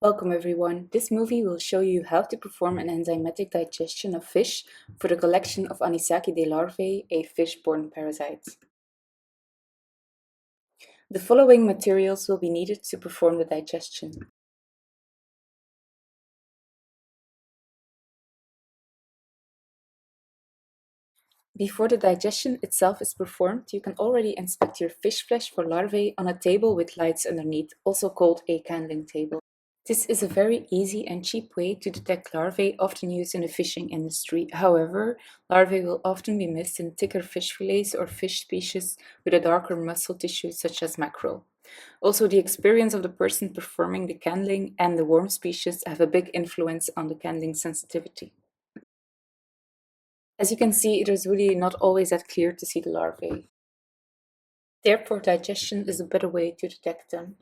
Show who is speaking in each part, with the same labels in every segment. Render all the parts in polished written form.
Speaker 1: Welcome everyone. This movie will show you how to perform an enzymatic digestion of fish for the collection of anisakis larvae, a fish-borne parasite. The following materials will be needed to perform the digestion. Before the digestion itself is performed, you can already inspect your fish flesh for larvae on a table with lights underneath, also called a candling table. This is a very easy and cheap way to detect larvae often used in the fishing industry. However, larvae will often be missed in thicker fish fillets or fish species with a darker muscle tissue such as mackerel. Also, the experience of the person performing the candling and the worm species have a big influence on the candling sensitivity. As you can see, it is really not always that clear to see the larvae. Therefore, digestion is a better way to detect them.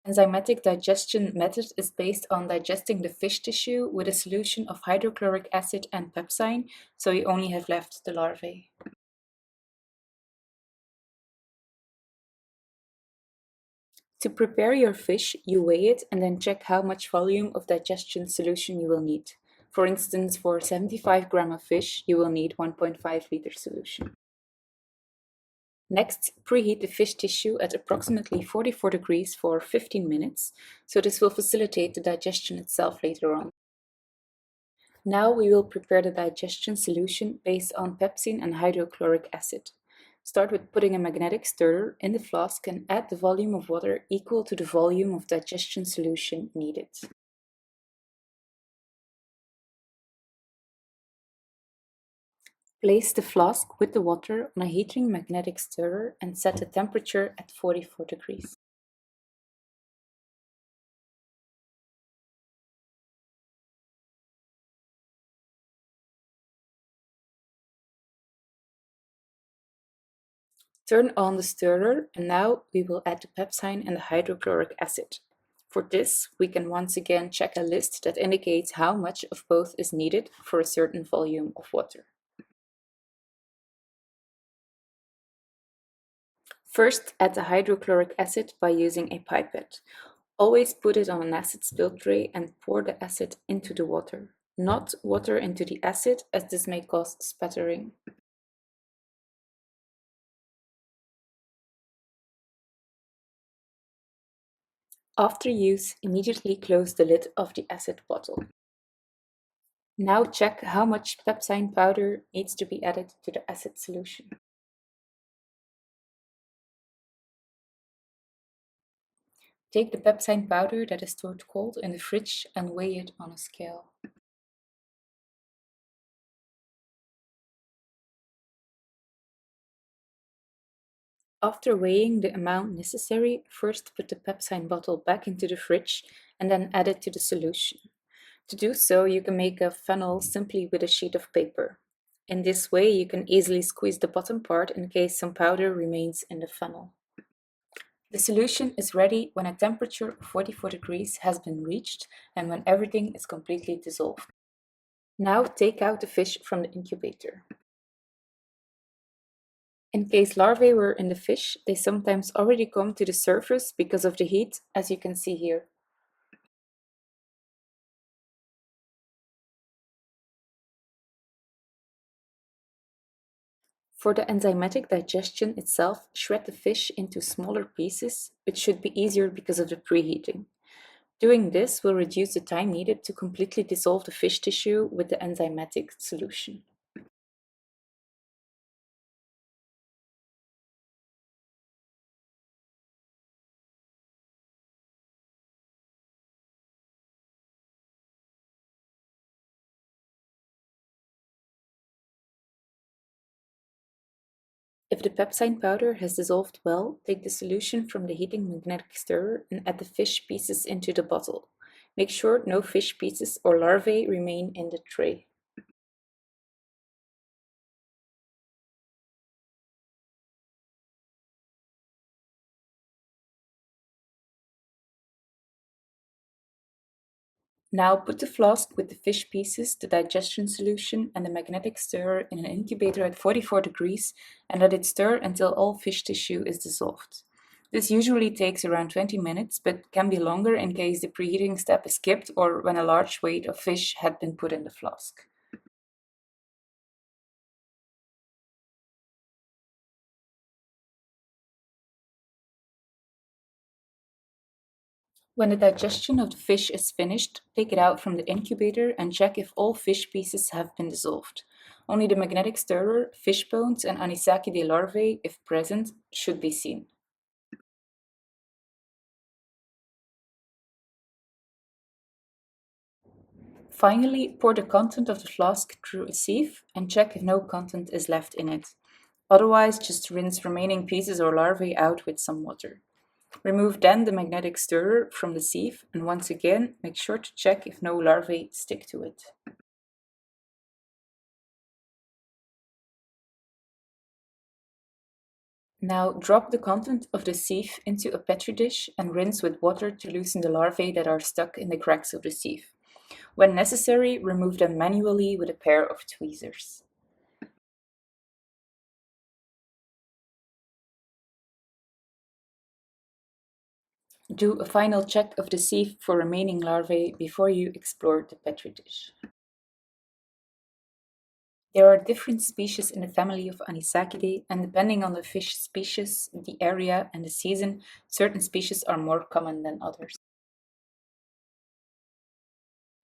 Speaker 1: Enzymatic digestion method is based on digesting the fish tissue with a solution of hydrochloric acid and pepsine, so you only have left the larvae. To prepare your fish, you weigh it and then check how much volume of digestion solution you will need. For instance, for 75 grams of fish, you will need 1.5 liter solution. Next, preheat the fish tissue at approximately 44 degrees for 15 minutes, so this will facilitate the digestion itself later on. Now we will prepare the digestion solution based on pepsine and hydrochloric acid. Start with putting a magnetic stirrer in the flask and add the volume of water equal to the volume of digestion solution needed. Place the flask with the water on a heating magnetic stirrer and set the temperature at 44 degrees. Turn on the stirrer and now we will add the pepsine and the hydrochloric acid. For this, we can once again check a list that indicates how much of both is needed for a certain volume of water. First, add the hydrochloric acid by using a pipette. Always put it on an acid spill tray and pour the acid into the water, not water into the acid, as this may cause spattering. After use, immediately close the lid of the acid bottle. Now check how much pepsine powder needs to be added to the acid solution. Take the pepsine powder that is stored cold in the fridge and weigh it on a scale. After weighing the amount necessary, first put the pepsine bottle back into the fridge and then add it to the solution. To do so, you can make a funnel simply with a sheet of paper. In this way, you can easily squeeze the bottom part in case some powder remains in the funnel. The solution is ready when a temperature of 44 degrees has been reached and when everything is completely dissolved. Now take out the fish from the incubator. In case larvae were in the fish, they sometimes already come to the surface because of the heat, as you can see here. For the enzymatic digestion itself, shred the fish into smaller pieces, which should be easier because of the preheating. Doing this will reduce the time needed to completely dissolve the fish tissue with the enzymatic solution. If the pepsine powder has dissolved well, take the solution from the heating magnetic stirrer and add the fish pieces into the bottle. Make sure no fish pieces or larvae remain in the tray. Now put the flask with the fish pieces, the digestion solution and the magnetic stirrer in an incubator at 44 degrees and let it stir until all fish tissue is dissolved. This usually takes around 20 minutes, but can be longer in case the preheating step is skipped or when a large weight of fish had been put in the flask. When the digestion of the fish is finished, take it out from the incubator and check if all fish pieces have been dissolved. Only the magnetic stirrer, fish bones, and anisakis larvae, if present, should be seen. Finally, pour the content of the flask through a sieve and check if no content is left in it. Otherwise, just rinse remaining pieces or larvae out with some water. Remove then the magnetic stirrer from the sieve and once again make sure to check if no larvae stick to it. Now drop the content of the sieve into a petri dish and rinse with water to loosen the larvae that are stuck in the cracks of the sieve. When necessary, remove them manually with a pair of tweezers. Do a final check of the sieve for remaining larvae before you explore the petri dish. There are different species in the family of Anisakidae, and depending on the fish species, the area, and the season, certain species are more common than others.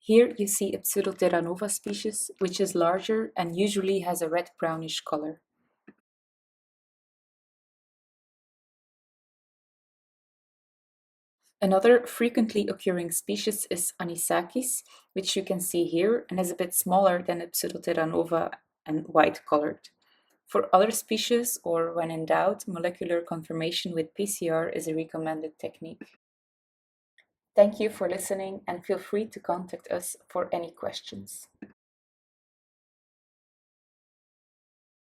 Speaker 1: Here you see a Pseudoterranova species, which is larger and usually has a red-brownish color. Another frequently occurring species is Anisakis, which you can see here and is a bit smaller than the Pseudoterranova and white-colored. For other species, or when in doubt, molecular confirmation with PCR is a recommended technique. Thank you for listening and feel free to contact us for any questions.